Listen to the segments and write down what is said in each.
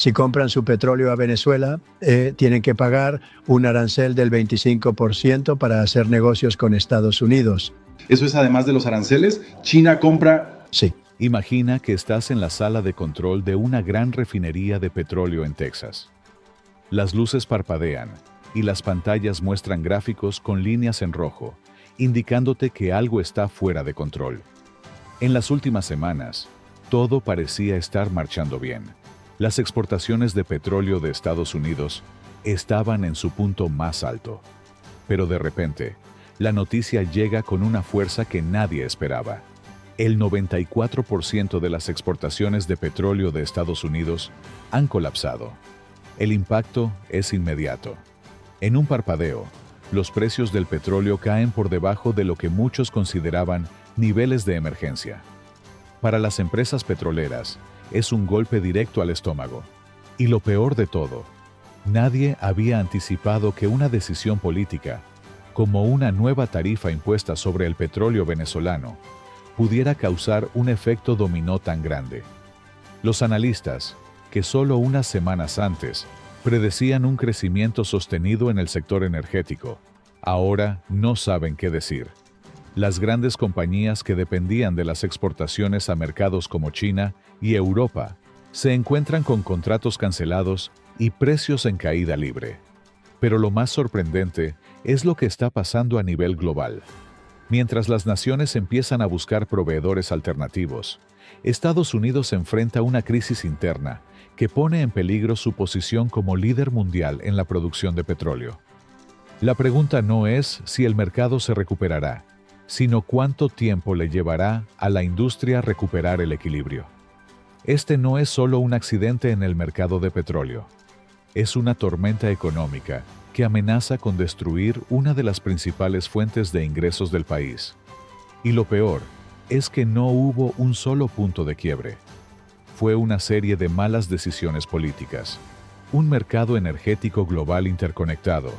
Si compran su petróleo a Venezuela, tienen que pagar un arancel del 25% para hacer negocios con Estados Unidos. Eso es además de los aranceles. China compra. Sí. Imagina que estás en la sala de control de una gran refinería de petróleo en Texas. Las luces parpadean y las pantallas muestran gráficos con líneas en rojo, indicándote que algo está fuera de control. En las últimas semanas, todo parecía estar marchando bien. Las exportaciones de petróleo de Estados Unidos estaban en su punto más alto. Pero de repente, la noticia llega con una fuerza que nadie esperaba. El 94% de las exportaciones de petróleo de Estados Unidos han colapsado. El impacto es inmediato. En un parpadeo, los precios del petróleo caen por debajo de lo que muchos consideraban niveles de emergencia. Para las empresas petroleras, es un golpe directo al estómago. Y lo peor de todo, nadie había anticipado que una decisión política, como una nueva tarifa impuesta sobre el petróleo venezolano, pudiera causar un efecto dominó tan grande. Los analistas, que solo unas semanas antes predecían un crecimiento sostenido en el sector energético, ahora no saben qué decir. Las grandes compañías que dependían de las exportaciones a mercados como China y Europa se encuentran con contratos cancelados y precios en caída libre. Pero lo más sorprendente es lo que está pasando a nivel global. Mientras las naciones empiezan a buscar proveedores alternativos, Estados Unidos enfrenta una crisis interna que pone en peligro su posición como líder mundial en la producción de petróleo. La pregunta no es si el mercado se recuperará, sino cuánto tiempo le llevará a la industria recuperar el equilibrio. Este no es solo un accidente en el mercado de petróleo. Es una tormenta económica que amenaza con destruir una de las principales fuentes de ingresos del país. Y lo peor es que no hubo un solo punto de quiebre. Fue una serie de malas decisiones políticas, un mercado energético global interconectado,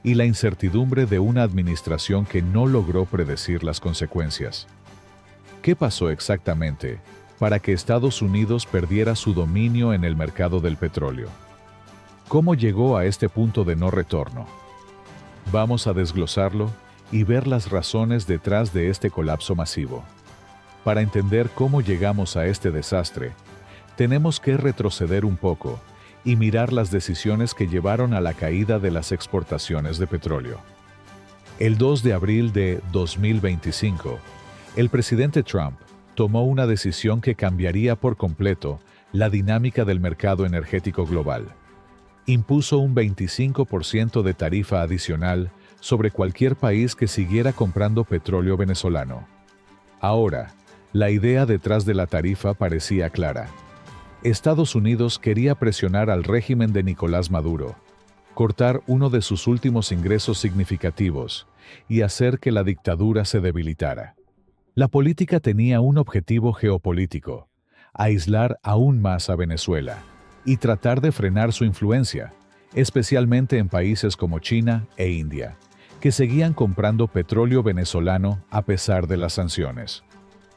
y la incertidumbre de una administración que no logró predecir las consecuencias. ¿Qué pasó exactamente para que Estados Unidos perdiera su dominio en el mercado del petróleo? ¿Cómo llegó a este punto de no retorno? Vamos a desglosarlo y ver las razones detrás de este colapso masivo. Para entender cómo llegamos a este desastre, tenemos que retroceder un poco y mirar las decisiones que llevaron a la caída de las exportaciones de petróleo. El 2 de abril de 2025, el presidente Trump tomó una decisión que cambiaría por completo la dinámica del mercado energético global. Impuso un 25% de tarifa adicional sobre cualquier país que siguiera comprando petróleo venezolano. Ahora, la idea detrás de la tarifa parecía clara. Estados Unidos quería presionar al régimen de Nicolás Maduro, cortar uno de sus últimos ingresos significativos y hacer que la dictadura se debilitara. La política tenía un objetivo geopolítico: aislar aún más a Venezuela y tratar de frenar su influencia, especialmente en países como China e India, que seguían comprando petróleo venezolano a pesar de las sanciones.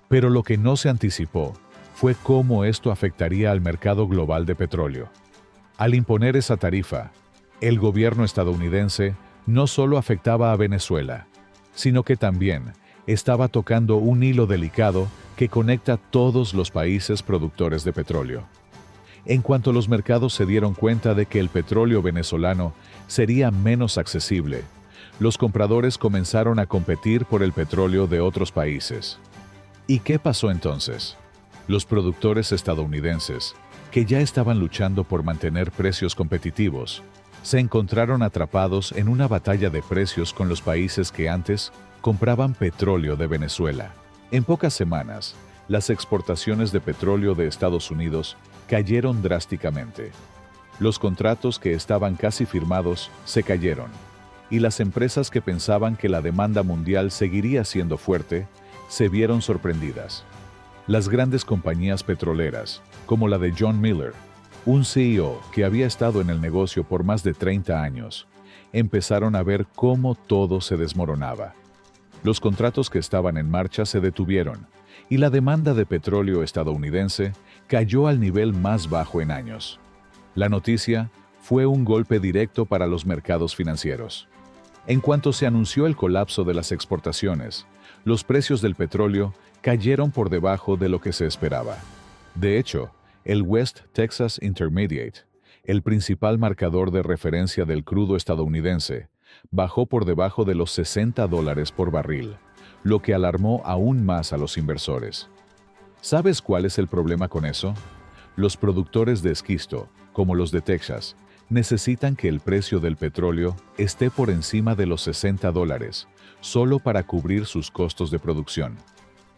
Pero lo que no se anticipó fue cómo esto afectaría al mercado global de petróleo. Al imponer esa tarifa, el gobierno estadounidense no solo afectaba a Venezuela, sino que también estaba tocando un hilo delicado que conecta todos los países productores de petróleo. En cuanto los mercados se dieron cuenta de que el petróleo venezolano sería menos accesible, los compradores comenzaron a competir por el petróleo de otros países. ¿Y qué pasó entonces? Los productores estadounidenses, que ya estaban luchando por mantener precios competitivos, se encontraron atrapados en una batalla de precios con los países que antes compraban petróleo de Venezuela. En pocas semanas, las exportaciones de petróleo de Estados Unidos cayeron drásticamente. Los contratos que estaban casi firmados se cayeron, y las empresas que pensaban que la demanda mundial seguiría siendo fuerte, se vieron sorprendidas. Las grandes compañías petroleras, como la de John Miller, un CEO que había estado en el negocio por más de 30 años, empezaron a ver cómo todo se desmoronaba. Los contratos que estaban en marcha se detuvieron, y la demanda de petróleo estadounidense cayó al nivel más bajo en años. La noticia fue un golpe directo para los mercados financieros. En cuanto se anunció el colapso de las exportaciones, los precios del petróleo cayeron por debajo de lo que se esperaba. De hecho, el West Texas Intermediate, el principal marcador de referencia del crudo estadounidense, bajó por debajo de los $60 por barril, lo que alarmó aún más a los inversores. ¿Sabes cuál es el problema con eso? Los productores de esquisto, como los de Texas, necesitan que el precio del petróleo esté por encima de los $60, solo para cubrir sus costos de producción.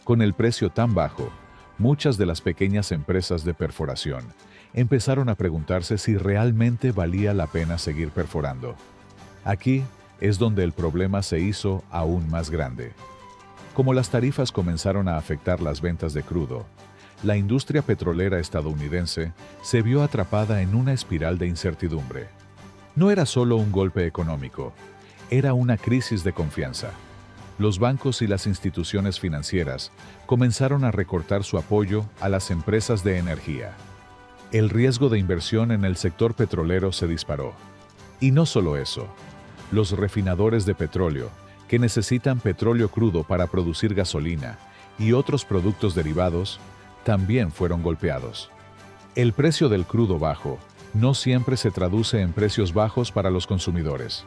Con el precio tan bajo, muchas de las pequeñas empresas de perforación empezaron a preguntarse si realmente valía la pena seguir perforando. Aquí es donde el problema se hizo aún más grande. Como las tarifas comenzaron a afectar las ventas de crudo, la industria petrolera estadounidense se vio atrapada en una espiral de incertidumbre. No era solo un golpe económico, era una crisis de confianza. Los bancos y las instituciones financieras comenzaron a recortar su apoyo a las empresas de energía. El riesgo de inversión en el sector petrolero se disparó. Y no solo eso, los refinadores de petróleo, que necesitan petróleo crudo para producir gasolina y otros productos derivados, también fueron golpeados. El precio del crudo bajo no siempre se traduce en precios bajos para los consumidores.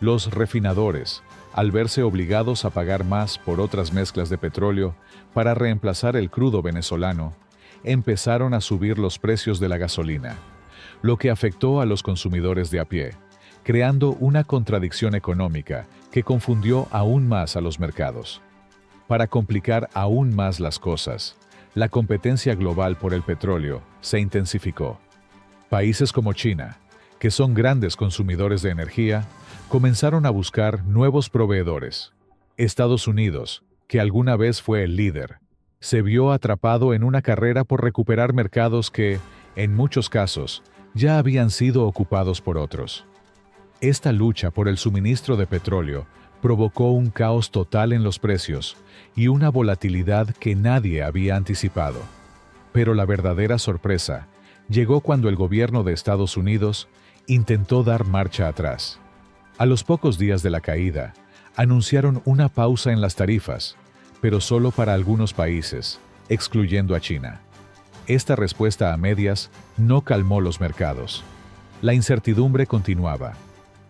Los refinadores, al verse obligados a pagar más por otras mezclas de petróleo para reemplazar el crudo venezolano, empezaron a subir los precios de la gasolina, lo que afectó a los consumidores de a pie, creando una contradicción económica que confundió aún más a los mercados. Para complicar aún más las cosas, la competencia global por el petróleo se intensificó. Países como China, que son grandes consumidores de energía, comenzaron a buscar nuevos proveedores. Estados Unidos, que alguna vez fue el líder, se vio atrapado en una carrera por recuperar mercados que, en muchos casos, ya habían sido ocupados por otros. Esta lucha por el suministro de petróleo provocó un caos total en los precios y una volatilidad que nadie había anticipado. Pero la verdadera sorpresa llegó cuando el gobierno de Estados Unidos intentó dar marcha atrás. A los pocos días de la caída, anunciaron una pausa en las tarifas, pero solo para algunos países, excluyendo a China. Esta respuesta a medias no calmó los mercados. La incertidumbre continuaba.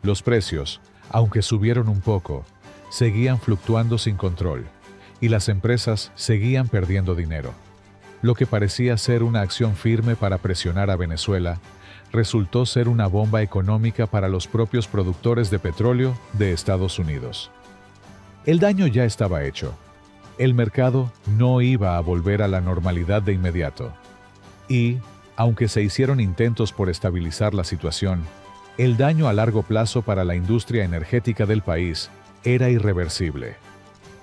Los precios, aunque subieron un poco, seguían fluctuando sin control, y las empresas seguían perdiendo dinero. Lo que parecía ser una acción firme para presionar a Venezuela, resultó ser una bomba económica para los propios productores de petróleo de Estados Unidos. El daño ya estaba hecho. El mercado no iba a volver a la normalidad de inmediato. Y, aunque se hicieron intentos por estabilizar la situación, el daño a largo plazo para la industria energética del país era irreversible.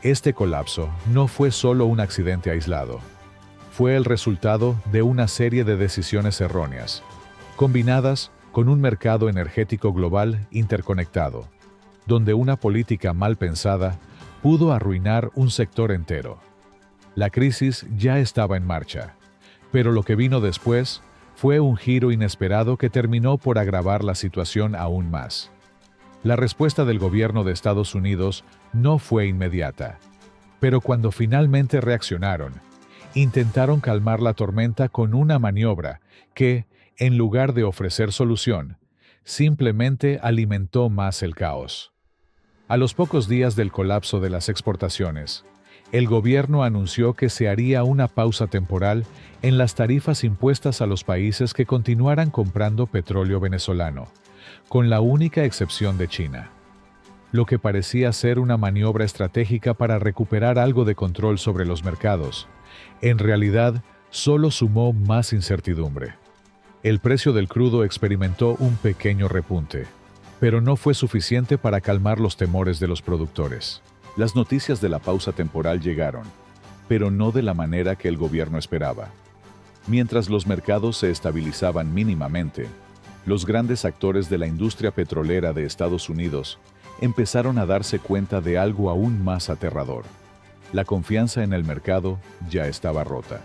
Este colapso no fue solo un accidente aislado. Fue el resultado de una serie de decisiones erróneas, combinadas con un mercado energético global interconectado, donde una política mal pensada pudo arruinar un sector entero. La crisis ya estaba en marcha, pero lo que vino después fue un giro inesperado que terminó por agravar la situación aún más. La respuesta del gobierno de Estados Unidos no fue inmediata, pero cuando finalmente reaccionaron, intentaron calmar la tormenta con una maniobra que, en lugar de ofrecer solución, simplemente alimentó más el caos. A los pocos días del colapso de las exportaciones, el gobierno anunció que se haría una pausa temporal en las tarifas impuestas a los países que continuaran comprando petróleo venezolano, con la única excepción de China. Lo que parecía ser una maniobra estratégica para recuperar algo de control sobre los mercados, en realidad solo sumó más incertidumbre. El precio del crudo experimentó un pequeño repunte, pero no fue suficiente para calmar los temores de los productores. Las noticias de la pausa temporal llegaron, pero no de la manera que el gobierno esperaba. Mientras los mercados se estabilizaban mínimamente, los grandes actores de la industria petrolera de Estados Unidos empezaron a darse cuenta de algo aún más aterrador. La confianza en el mercado ya estaba rota.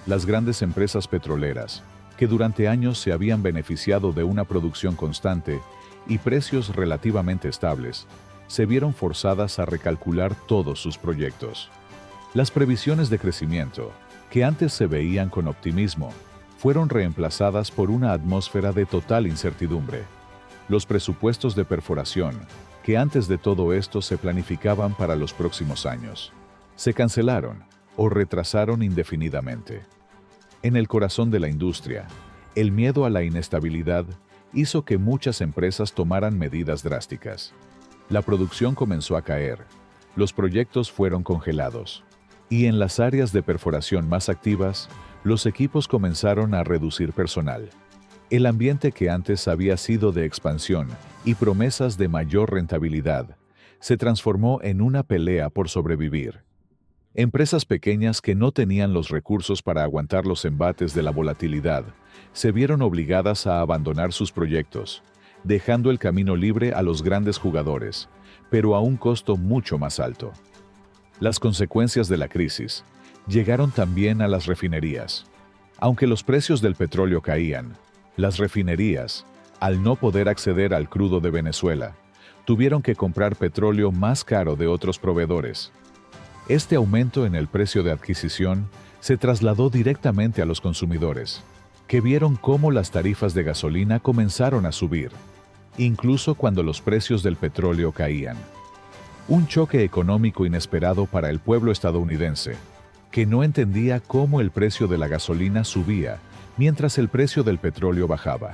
Las grandes empresas petroleras, que que durante años se habían beneficiado de una producción constante y precios relativamente estables, se vieron forzadas a recalcular todos sus proyectos. Las previsiones de crecimiento, que antes se veían con optimismo, fueron reemplazadas por una atmósfera de total incertidumbre. Los presupuestos de perforación, que antes de todo esto se planificaban para los próximos años, se cancelaron o retrasaron indefinidamente. En el corazón de la industria, el miedo a la inestabilidad hizo que muchas empresas tomaran medidas drásticas. La producción comenzó a caer, los proyectos fueron congelados, y en las áreas de perforación más activas, los equipos comenzaron a reducir personal. El ambiente que antes había sido de expansión y promesas de mayor rentabilidad, se transformó en una pelea por sobrevivir. Empresas pequeñas que no tenían los recursos para aguantar los embates de la volatilidad, se vieron obligadas a abandonar sus proyectos, dejando el camino libre a los grandes jugadores, pero a un costo mucho más alto. Las consecuencias de la crisis llegaron también a las refinerías. Aunque los precios del petróleo caían, las refinerías, al no poder acceder al crudo de Venezuela, tuvieron que comprar petróleo más caro de otros proveedores. Este aumento en el precio de adquisición se trasladó directamente a los consumidores, que vieron cómo las tarifas de gasolina comenzaron a subir, incluso cuando los precios del petróleo caían. Un choque económico inesperado para el pueblo estadounidense, que no entendía cómo el precio de la gasolina subía mientras el precio del petróleo bajaba.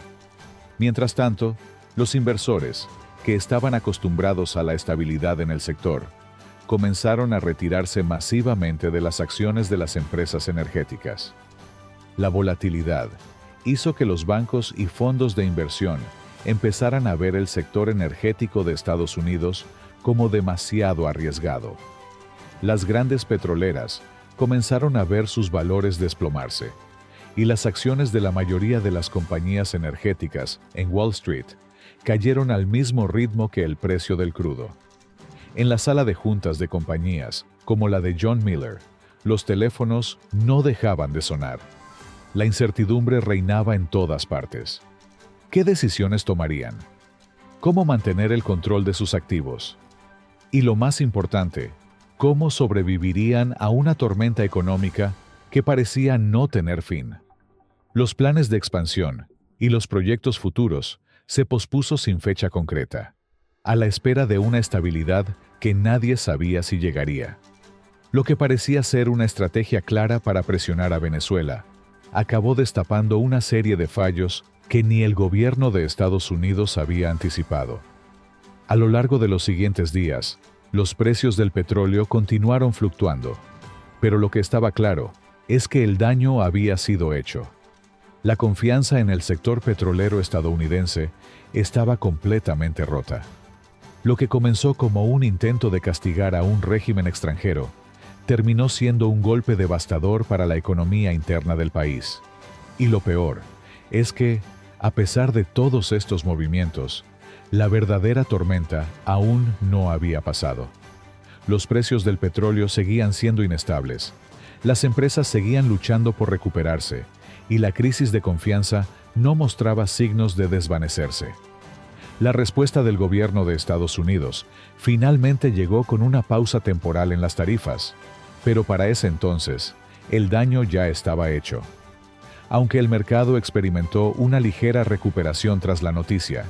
Mientras tanto, los inversores, que estaban acostumbrados a la estabilidad en el sector, comenzaron a retirarse masivamente de las acciones de las empresas energéticas. La volatilidad hizo que los bancos y fondos de inversión empezaran a ver el sector energético de Estados Unidos como demasiado arriesgado. Las grandes petroleras comenzaron a ver sus valores desplomarse, y las acciones de la mayoría de las compañías energéticas en Wall Street cayeron al mismo ritmo que el precio del crudo. En la sala de juntas de compañías, como la de John Miller, los teléfonos no dejaban de sonar. La incertidumbre reinaba en todas partes. ¿Qué decisiones tomarían? ¿Cómo mantener el control de sus activos? Y lo más importante, ¿cómo sobrevivirían a una tormenta económica que parecía no tener fin? Los planes de expansión y los proyectos futuros se pospuso sin fecha concreta, a la espera de una estabilidad que nadie sabía si llegaría. Lo que parecía ser una estrategia clara para presionar a Venezuela, acabó destapando una serie de fallos que ni el gobierno de Estados Unidos había anticipado. A lo largo de los siguientes días, los precios del petróleo continuaron fluctuando, pero lo que estaba claro es que el daño había sido hecho. La confianza en el sector petrolero estadounidense estaba completamente rota. Lo que comenzó como un intento de castigar a un régimen extranjero, terminó siendo un golpe devastador para la economía interna del país. Y lo peor es que, a pesar de todos estos movimientos, la verdadera tormenta aún no había pasado. Los precios del petróleo seguían siendo inestables, las empresas seguían luchando por recuperarse, y la crisis de confianza no mostraba signos de desvanecerse. La respuesta del gobierno de Estados Unidos finalmente llegó con una pausa temporal en las tarifas, pero para ese entonces, el daño ya estaba hecho. Aunque el mercado experimentó una ligera recuperación tras la noticia,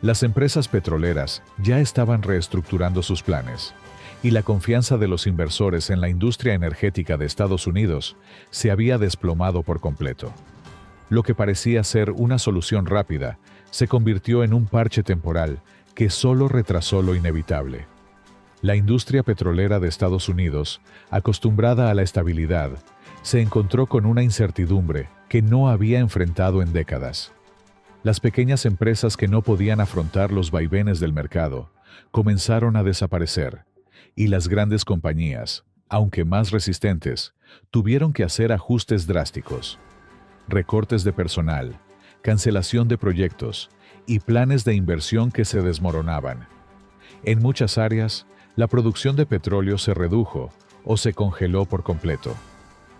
las empresas petroleras ya estaban reestructurando sus planes, y la confianza de los inversores en la industria energética de Estados Unidos se había desplomado por completo. Lo que parecía ser una solución rápida se convirtió en un parche temporal que solo retrasó lo inevitable. La industria petrolera de Estados Unidos, acostumbrada a la estabilidad, se encontró con una incertidumbre que no había enfrentado en décadas. Las pequeñas empresas que no podían afrontar los vaivenes del mercado comenzaron a desaparecer, y las grandes compañías, aunque más resistentes, tuvieron que hacer ajustes drásticos. Recortes de personal, cancelación de proyectos y planes de inversión que se desmoronaban. En muchas áreas, la producción de petróleo se redujo o se congeló por completo.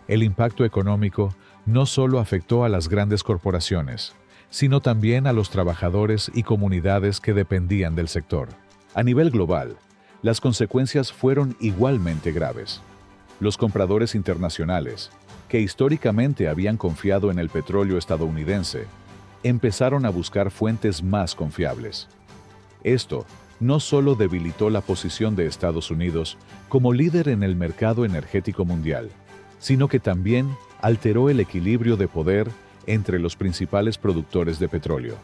El impacto económico no solo afectó a las grandes corporaciones, sino también a los trabajadores y comunidades que dependían del sector. A nivel global, las consecuencias fueron igualmente graves. Los compradores internacionales, que históricamente habían confiado en el petróleo estadounidense, empezaron a buscar fuentes más confiables. Esto no solo debilitó la posición de Estados Unidos como líder en el mercado energético mundial, sino que también alteró el equilibrio de poder entre los principales productores de petróleo.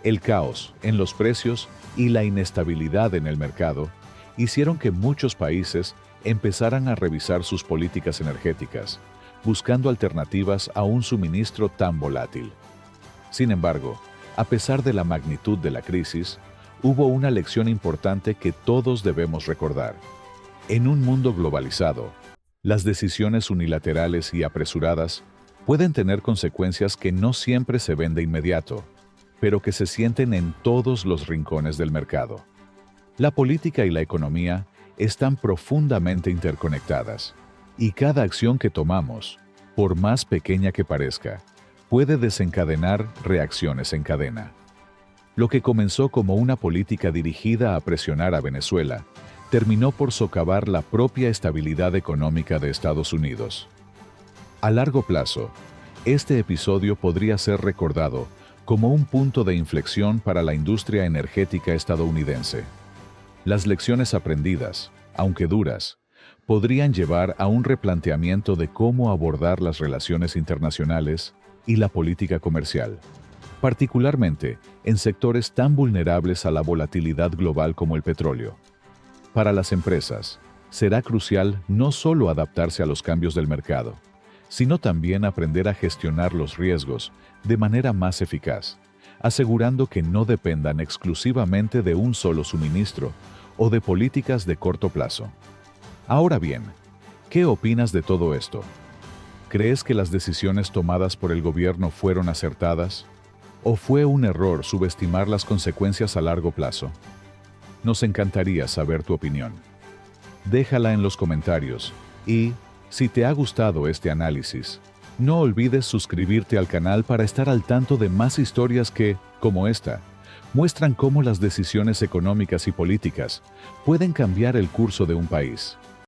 El caos en los precios y la inestabilidad en el mercado hicieron que muchos países empezaran a revisar sus políticas energéticas, buscando alternativas a un suministro tan volátil. Sin embargo, a pesar de la magnitud de la crisis, hubo una lección importante que todos debemos recordar. En un mundo globalizado, las decisiones unilaterales y apresuradas pueden tener consecuencias que no siempre se ven de inmediato, pero que se sienten en todos los rincones del mercado. La política y la economía están profundamente interconectadas, y cada acción que tomamos, por más pequeña que parezca, puede desencadenar reacciones en cadena. Lo que comenzó como una política dirigida a presionar a Venezuela, terminó por socavar la propia estabilidad económica de Estados Unidos. A largo plazo, este episodio podría ser recordado como un punto de inflexión para la industria energética estadounidense. Las lecciones aprendidas, aunque duras, podrían llevar a un replanteamiento de cómo abordar las relaciones internacionales y la política comercial, particularmente en sectores tan vulnerables a la volatilidad global como el petróleo. Para las empresas, será crucial no solo adaptarse a los cambios del mercado, sino también aprender a gestionar los riesgos de manera más eficaz, asegurando que no dependan exclusivamente de un solo suministro o de políticas de corto plazo. Ahora bien, ¿qué opinas de todo esto? ¿Crees que las decisiones tomadas por el gobierno fueron acertadas? ¿O fue un error subestimar las consecuencias a largo plazo? Nos encantaría saber tu opinión. Déjala en los comentarios y, si te ha gustado este análisis, no olvides suscribirte al canal para estar al tanto de más historias que, como esta, muestran cómo las decisiones económicas y políticas pueden cambiar el curso de un país.